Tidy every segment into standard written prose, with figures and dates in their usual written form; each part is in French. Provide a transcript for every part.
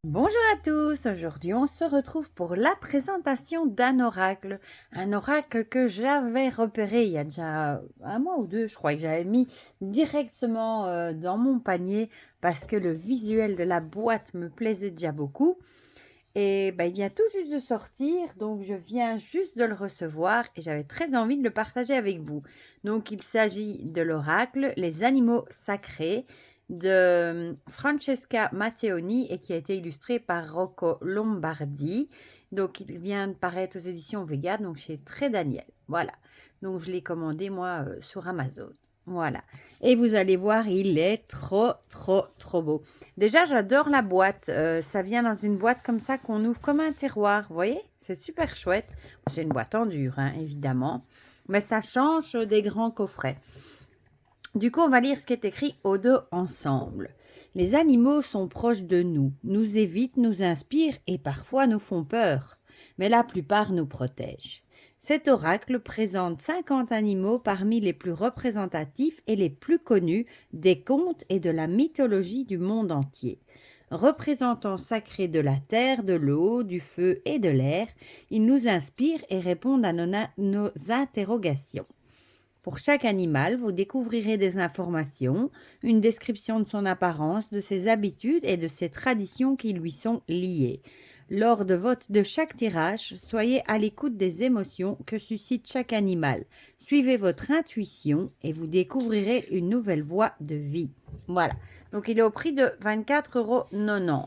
Bonjour à tous, aujourd'hui on se retrouve pour la présentation d'un oracle. Un oracle que j'avais repéré il y a déjà un mois ou deux, je crois que j'avais mis directement dans mon panier parce que le visuel de la boîte me plaisait déjà beaucoup. Et il vient tout juste de sortir, donc je viens juste de le recevoir et j'avais très envie de le partager avec vous. Donc il s'agit de l'oracle Les animaux sacrés de Francesca Matteoni et qui a été illustré par Rocco Lombardi. Donc il vient de paraître aux éditions Vega, donc chez Très Daniel. Voilà, donc je l'ai commandé moi sur Amazon. Voilà, et vous allez voir, il est trop beau. Déjà, j'adore la boîte. Ça vient dans une boîte comme ça qu'on ouvre comme un tiroir. Vous voyez? C'est super chouette. C'est une boîte en dur, hein, évidemment. Mais ça change des grands coffrets. Du coup, on va lire ce qui est écrit aux deux ensemble. Les animaux sont proches de nous, nous évitent, nous inspirent et parfois nous font peur. Mais la plupart nous protègent. Cet oracle présente 50 animaux parmi les plus représentatifs et les plus connus des contes et de la mythologie du monde entier. Représentants sacrés de la terre, de l'eau, du feu et de l'air, ils nous inspirent et répondent à nos interrogations. Pour chaque animal, vous découvrirez des informations, une description de son apparence, de ses habitudes et de ses traditions qui lui sont liées. Lors de chaque tirage, soyez à l'écoute des émotions que suscite chaque animal. Suivez votre intuition et vous découvrirez une nouvelle voie de vie. Voilà. Donc, il est au prix de 24,90 €.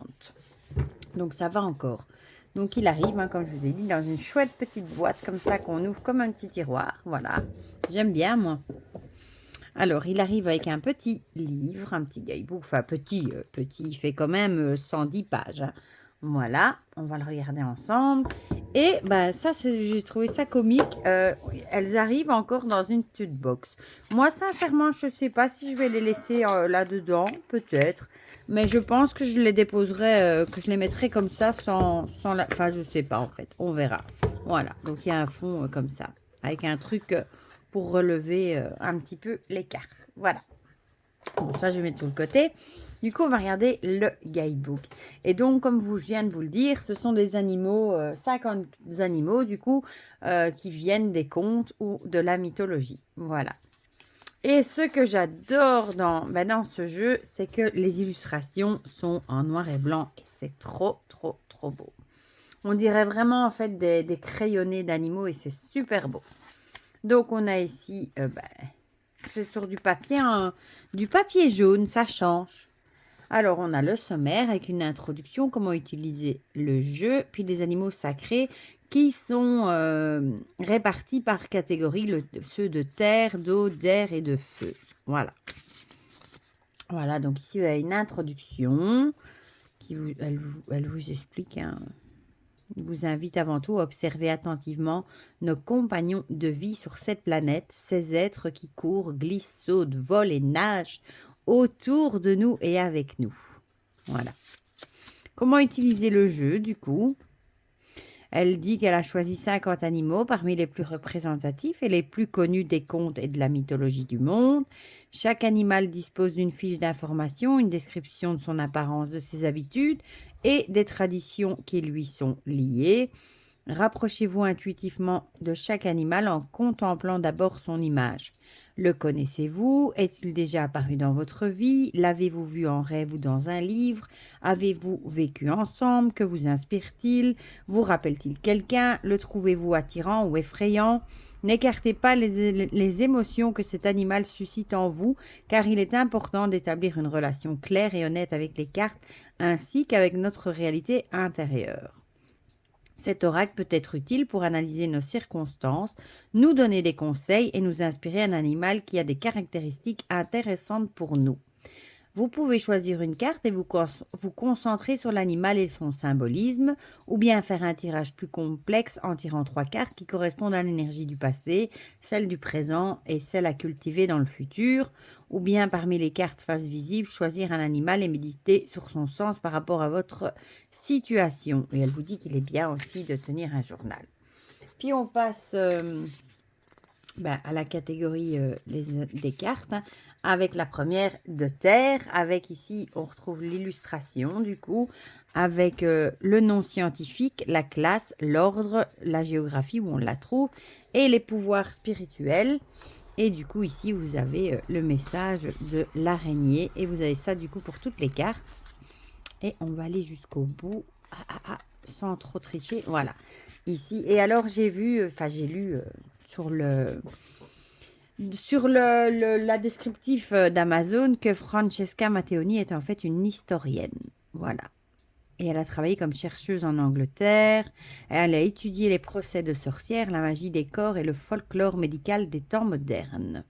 Donc, ça va encore. Donc, il arrive, hein, comme je vous ai dit, dans une chouette petite boîte comme ça qu'on ouvre comme un petit tiroir. Voilà. J'aime bien, moi. Alors, il arrive avec un petit livre, un petit guidebook. Enfin, petit, il fait quand même 110 pages. Hein. Voilà, on va le regarder ensemble. Et ça, j'ai trouvé ça comique. Elles arrivent encore dans une petite box. Moi, sincèrement, je ne sais pas si je vais les laisser là-dedans, peut-être. Mais je pense que je les déposerai, que je les mettrai comme ça sans la... Enfin, je ne sais pas en fait, on verra. Voilà, donc il y a un fond comme ça, avec un truc pour relever un petit peu les cartes. Voilà. Bon, ça, je vais mettre sur le côté. Du coup, on va regarder le guidebook. Et donc, comme je viens de vous le dire, ce sont des animaux, 50 animaux, du coup, qui viennent des contes ou de la mythologie. Voilà. Et ce que j'adore dans ce jeu, c'est que les illustrations sont en noir et blanc. Et c'est trop beau. On dirait vraiment, en fait, des crayonnés d'animaux et c'est super beau. Donc, on a ici... c'est sur du papier jaune, ça change. Alors, on a le sommaire avec une introduction, comment utiliser le jeu, puis les animaux sacrés qui sont répartis par catégorie, ceux de terre, d'eau, d'air et de feu. Voilà. Voilà, donc ici, il y a une introduction elle vous explique... Hein, il vous invite avant tout à observer attentivement nos compagnons de vie sur cette planète, ces êtres qui courent, glissent, sautent, volent et nagent autour de nous et avec nous. Voilà. Comment utiliser le jeu, du coup? Elle dit qu'elle a choisi 50 animaux parmi les plus représentatifs et les plus connus des contes et de la mythologie du monde. Chaque animal dispose d'une fiche d'information, une description de son apparence, de ses habitudes et des traditions qui lui sont liées. Rapprochez-vous intuitivement de chaque animal en contemplant d'abord son image. Le connaissez-vous? Est-il déjà apparu dans votre vie? L'avez-vous vu en rêve ou dans un livre? Avez-vous vécu ensemble? Que vous inspire-t-il? Vous rappelle-t-il quelqu'un? Le trouvez-vous attirant ou effrayant? N'écartez pas les émotions que cet animal suscite en vous, car il est important d'établir une relation claire et honnête avec les cartes, ainsi qu'avec notre réalité intérieure. Cet oracle peut être utile pour analyser nos circonstances, nous donner des conseils et nous inspirer un animal qui a des caractéristiques intéressantes pour nous. Vous pouvez choisir une carte et vous concentrer sur l'animal et son symbolisme, ou bien faire un tirage plus complexe en tirant 3 cartes qui correspondent à l'énergie du passé, celle du présent et celle à cultiver dans le futur, ou bien parmi les cartes face visible, choisir un animal et méditer sur son sens par rapport à votre situation. Et elle vous dit qu'il est bien aussi de tenir un journal. Puis on passe à la catégorie des cartes. Hein. avec la première de terre, avec ici, on retrouve l'illustration du coup, avec le nom scientifique, la classe, l'ordre, la géographie où on la trouve, et les pouvoirs spirituels. Et du coup, ici, vous avez le message de l'araignée, et vous avez ça du coup pour toutes les cartes. Et on va aller jusqu'au bout, sans trop tricher, voilà, ici. Et alors, j'ai vu, j'ai lu sur la descriptif d'Amazon que Francesca Matteoni est en fait une historienne. Voilà. Et elle a travaillé comme chercheuse en Angleterre. Elle a étudié les procès de sorcières, la magie des corps et le folklore médical des temps modernes.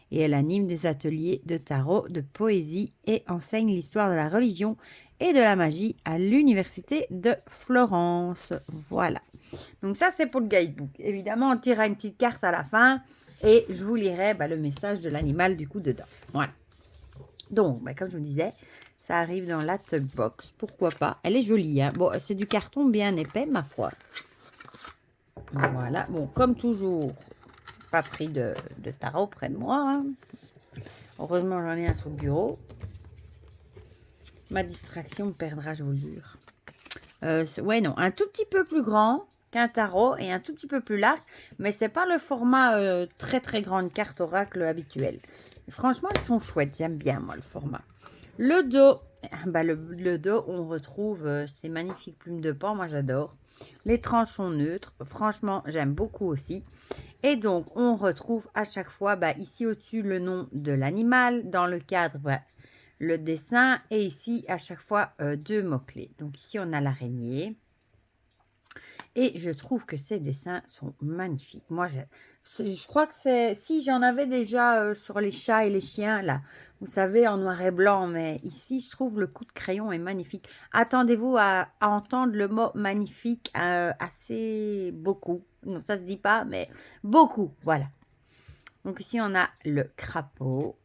Et elle anime des ateliers de tarot, de poésie et enseigne l'histoire de la religion et de la magie à l'université de Florence. Voilà. Donc ça, c'est pour le guidebook. Évidemment, on tirera une petite carte à la fin. Et je vous lirai le message de l'animal du coup dedans. Voilà. Donc, comme je vous disais, ça arrive dans la tug box. Pourquoi pas? Elle est jolie. Hein. Bon, c'est du carton bien épais, ma foi. Voilà. Bon, comme toujours, pas pris de tarot près de moi. Hein. Heureusement, j'en ai un sur le bureau. Ma distraction me perdra, je vous le jure. Ouais, non. Un tout petit peu plus grand qu'un tarot et un tout petit peu plus large, mais c'est pas le format très très grande carte oracle habituel. Franchement, elles sont chouettes, j'aime bien moi le format. Le dos, le dos, on retrouve ces magnifiques plumes de pan, moi j'adore. Les tranches sont neutres, franchement j'aime beaucoup aussi. Et donc on retrouve à chaque fois ici au-dessus le nom de l'animal, dans le cadre le dessin, et ici à chaque fois deux mots-clés. Donc ici on a l'araignée. Et je trouve que ces dessins sont magnifiques. Moi, je crois que c'est... Si, j'en avais déjà sur les chats et les chiens, là. Vous savez, en noir et blanc. Mais ici, je trouve le coup de crayon est magnifique. Attendez-vous à entendre le mot magnifique assez beaucoup. Non, ça se dit pas, mais beaucoup. Voilà. Donc ici, on a le crapaud.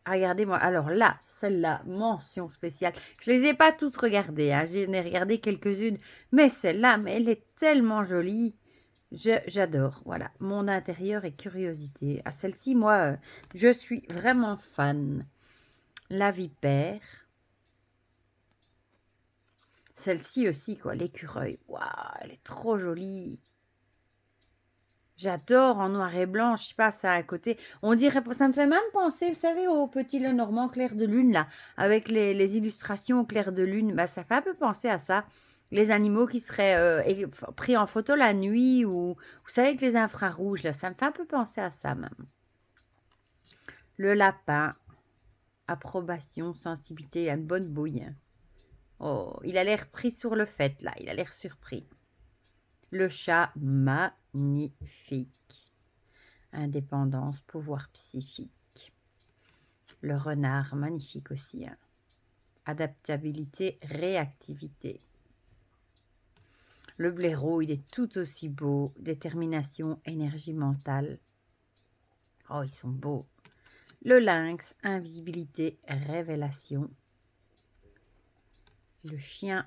Regardez-moi. Alors là, celle-là, mention spéciale. Je les ai pas toutes regardées. Hein. J'en ai regardé quelques-unes. Mais celle-là, elle est tellement jolie. J'adore. Voilà. Mon intérieur et curiosité. À celle-ci, moi, je suis vraiment fan. La vipère. Celle-ci aussi, quoi. L'écureuil. Waouh, elle est trop jolie. J'adore en noir et blanc, je sais pas, ça à côté. On dirait, ça me fait même penser, vous savez, au petit Lenormand clair de lune, là, avec les illustrations au clair de lune. Ça fait un peu penser à ça. Les animaux qui seraient pris en photo la nuit, ou vous savez, avec les infrarouges, là, ça me fait un peu penser à ça, même. Le lapin, approbation, sensibilité, il a une bonne bouille. Hein. Oh, il a l'air pris sur le fait, là, il a l'air surpris. Le chat, magnifique. Indépendance, pouvoir psychique. Le renard, magnifique aussi. Hein. Adaptabilité, réactivité. Le blaireau, il est tout aussi beau. Détermination, énergie mentale. Oh, ils sont beaux. Le lynx, invisibilité, révélation. Le chien,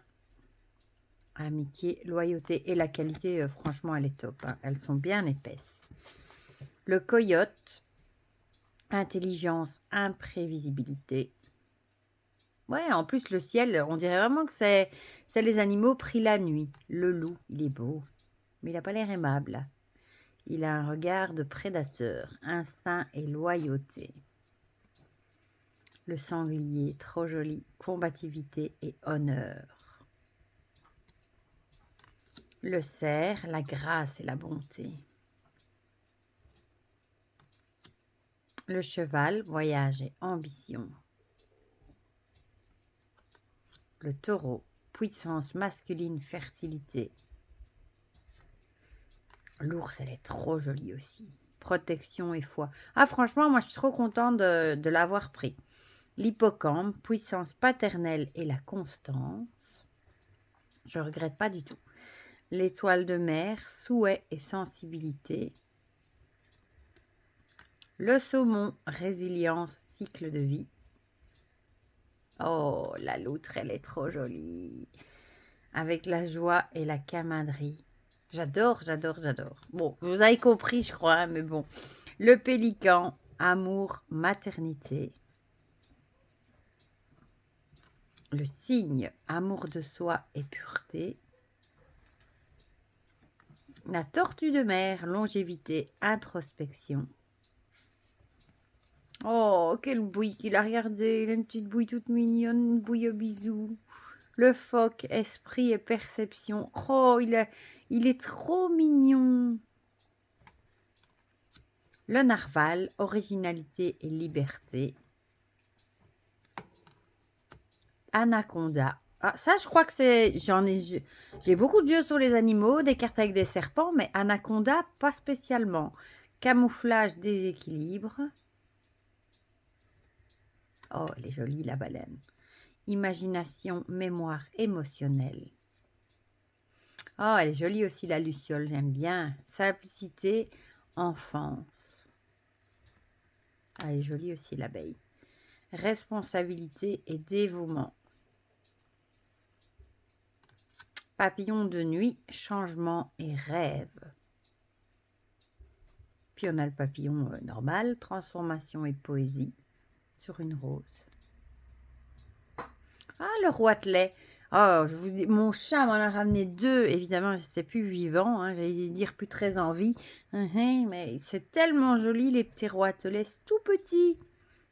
amitié, loyauté. Et la qualité, franchement, elle est top. Hein. Elles sont bien épaisses. Le coyote, intelligence, imprévisibilité. Ouais, en plus, le ciel, on dirait vraiment que c'est les animaux pris la nuit. Le loup, il est beau, mais il n'a pas l'air aimable. Il a un regard de prédateur, instinct et loyauté. Le sanglier, trop joli, combativité et honneur. Le cerf, la grâce et la bonté. Le cheval, voyage et ambition. Le taureau, puissance masculine, fertilité. L'ours, elle est trop jolie aussi. Protection et foi. Ah, franchement, moi, je suis trop contente de l'avoir pris. L'hippocampe, puissance paternelle et la constance. Je ne regrette pas du tout. L'étoile de mer, souhait et sensibilité. Le saumon, résilience, cycle de vie. Oh, la loutre, elle est trop jolie. Avec la joie et la camaraderie. J'adore, j'adore, j'adore. Bon, vous avez compris, je crois, hein, mais bon. Le pélican, amour, maternité. Le cygne, amour de soi et pureté. La tortue de mer, longévité, introspection. Oh, quelle bouille qu'il a regardé. Il a une petite bouille toute mignonne, une bouille au bisou. Le phoque, esprit et perception. Oh, il est trop mignon. Le narval, originalité et liberté. Anaconda. Ah, ça, je crois que c'est... J'ai beaucoup de jeux sur les animaux, des cartes avec des serpents, mais anaconda, pas spécialement. Camouflage, déséquilibre. Oh, elle est jolie, la baleine. Imagination, mémoire émotionnelle. Oh, elle est jolie aussi, la luciole, j'aime bien. Simplicité, enfance. Ah, elle est jolie aussi, l'abeille. Responsabilité et dévouement. Papillon de nuit, changement et rêve. Puis on a le papillon normal, transformation et poésie sur une rose. Ah, le roitelet. Oh, je vous dis, mon chat m'en a ramené 2. Évidemment, c'était plus vivant. Hein, j'allais dire plus très en vie. Mais c'est tellement joli, les petits roitelets. C'est tout petit.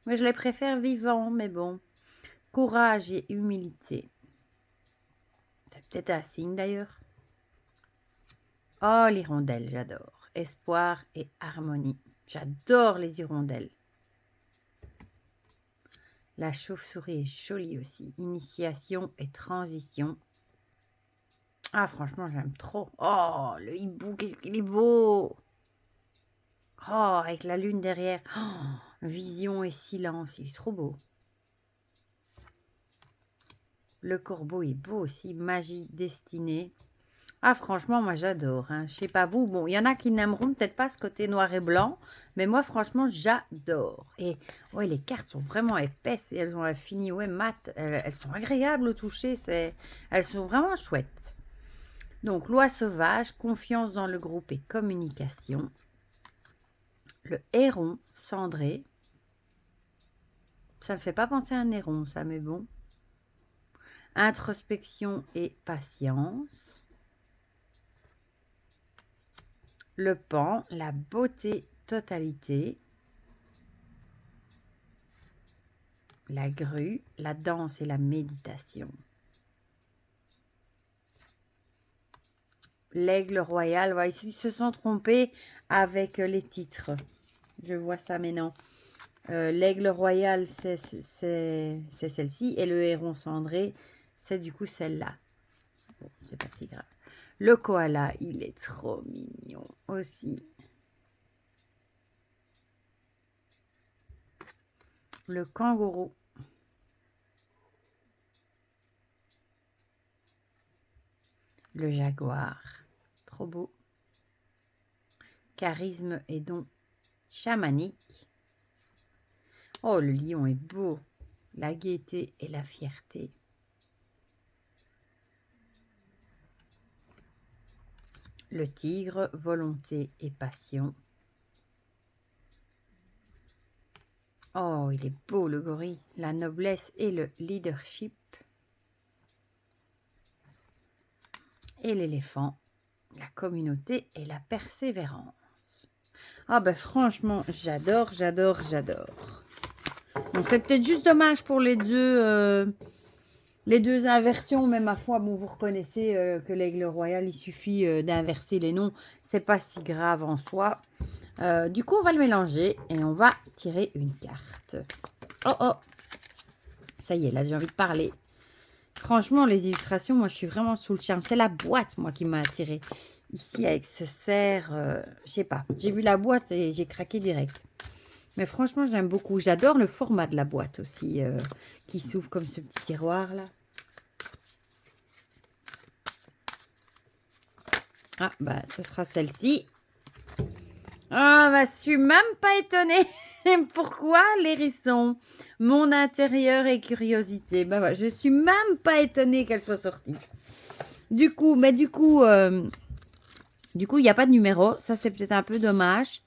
Mais je les préfère vivants, mais bon. Courage et humilité. C'est peut-être un signe d'ailleurs. Oh, l'hirondelle, j'adore. Espoir et harmonie. J'adore les hirondelles. La chauve-souris est jolie aussi. Initiation et transition. Ah, franchement, j'aime trop. Oh, le hibou, qu'est-ce qu'il est beau. Oh, avec la lune derrière. Oh, vision et silence, il est trop beau. Le corbeau est beau aussi. Magie, destinée. Ah, franchement, moi, j'adore. Hein. Je sais pas vous. Bon, il y en a qui n'aimeront peut-être pas ce côté noir et blanc. Mais moi, franchement, j'adore. Et ouais, les cartes sont vraiment épaisses. Et elles ont un fini, ouais, mat. Elles sont agréables au toucher. Elles sont vraiment chouettes. Donc, loi sauvage, confiance dans le groupe et communication. Le héron cendré. Ça ne me fait pas penser à un héron, ça, mais bon. Introspection et patience. Le pan, la beauté, totalité. La grue, la danse et la méditation. L'aigle royal, ouais, ils se sont trompés avec les titres. Je vois ça maintenant. L'aigle royal, c'est celle-ci. Et le héron cendré, c'est du coup celle-là. Bon, c'est pas si grave. Le koala, il est trop mignon aussi. Le kangourou. Le jaguar. Trop beau. Charisme et don chamanique. Oh, le lion est beau. La gaieté et la fierté. Le tigre, volonté et passion. Oh, il est beau le gorille. La noblesse et le leadership. Et l'éléphant, la communauté et la persévérance. Ah ben franchement, j'adore, j'adore, j'adore. Bon, c'est peut-être juste dommage pour les deux inversions, mais ma foi, bon, vous reconnaissez que l'aigle royal, il suffit d'inverser les noms. C'est pas si grave en soi. Du coup, on va le mélanger et on va tirer une carte. Oh, oh. Ça y est, là, j'ai envie de parler. Franchement, les illustrations, moi, je suis vraiment sous le charme. C'est la boîte, moi, qui m'a attirée. Ici, avec ce cerf, je sais pas. J'ai vu la boîte et j'ai craqué direct. Mais franchement, j'aime beaucoup. J'adore le format de la boîte aussi, qui s'ouvre comme ce petit tiroir, là. Ah, bah, ce sera celle-ci. Ah, bah, je suis même pas étonnée. Pourquoi l'hérisson? Mon intérieur et curiosité. Bah, ouais, je suis même pas étonnée qu'elle soit sortie. Du coup, il n'y a pas de numéro. Ça, c'est peut-être un peu dommage.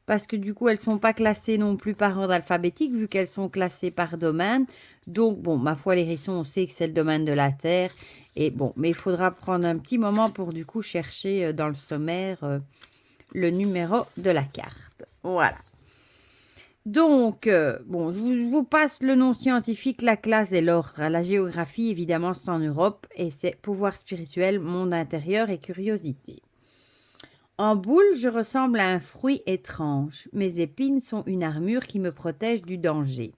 parce que du coup, elles sont pas classées non plus par ordre alphabétique, vu qu'elles sont classées par domaine. Donc, bon, ma foi, l'hérisson, on sait que c'est le domaine de la Terre. Et bon, mais il faudra prendre un petit moment pour du coup chercher dans le sommaire le numéro de la carte. Voilà. Donc, bon, je vous passe le nom scientifique, la classe et l'ordre. La géographie, évidemment, c'est en Europe et c'est pouvoir spirituel, monde intérieur et curiosité. En boule, je ressemble à un fruit étrange. Mes épines sont une armure qui me protège du danger.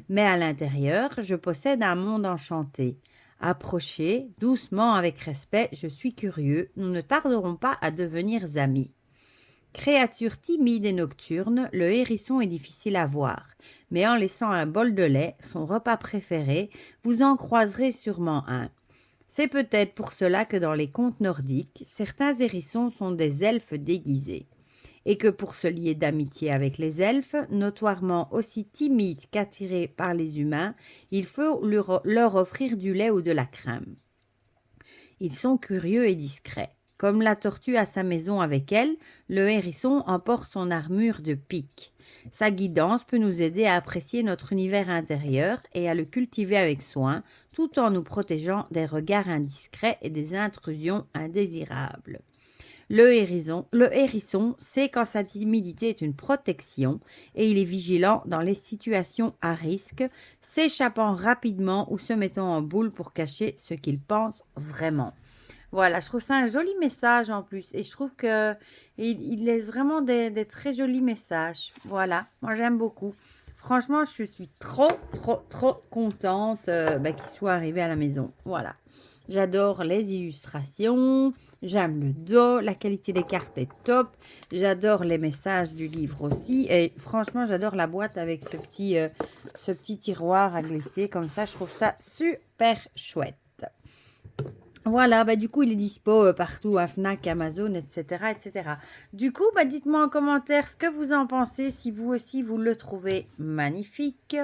Mais à l'intérieur, je possède un monde enchanté. Approchez, doucement, avec respect, je suis curieux, nous ne tarderons pas à devenir amis. Créature timide et nocturne, le hérisson est difficile à voir, mais en laissant un bol de lait, son repas préféré, vous en croiserez sûrement un. C'est peut-être pour cela que dans les contes nordiques, certains hérissons sont des elfes déguisés, et que pour se lier d'amitié avec les elfes, notoirement aussi timides qu'attirés par les humains, il faut leur offrir du lait ou de la crème. Ils sont curieux et discrets. Comme la tortue a sa maison avec elle, le hérisson emporte son armure de pique. Sa guidance peut nous aider à apprécier notre univers intérieur et à le cultiver avec soin, tout en nous protégeant des regards indiscrets et des intrusions indésirables. Le hérisson sait quand sa timidité est une protection et il est vigilant dans les situations à risque, s'échappant rapidement ou se mettant en boule pour cacher ce qu'il pense vraiment. Voilà, je trouve ça un joli message en plus et je trouve que il laisse vraiment des très jolis messages. Voilà, moi j'aime beaucoup. Franchement, je suis trop contente qu'il soit arrivé à la maison. Voilà, j'adore les illustrations, j'aime le dos, la qualité des cartes est top, j'adore les messages du livre aussi et franchement, j'adore la boîte avec ce petit tiroir à glisser comme ça, je trouve ça super chouette. Voilà, du coup, il est dispo partout, à Fnac, Amazon, etc., etc. Du coup, dites-moi en commentaire ce que vous en pensez, si vous aussi, vous le trouvez magnifique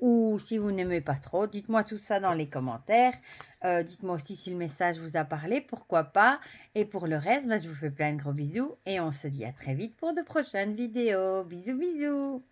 ou si vous n'aimez pas trop. Dites-moi tout ça dans les commentaires. Dites-moi aussi si le message vous a parlé, pourquoi pas. Et pour le reste, je vous fais plein de gros bisous et on se dit à très vite pour de prochaines vidéos. Bisous, bisous.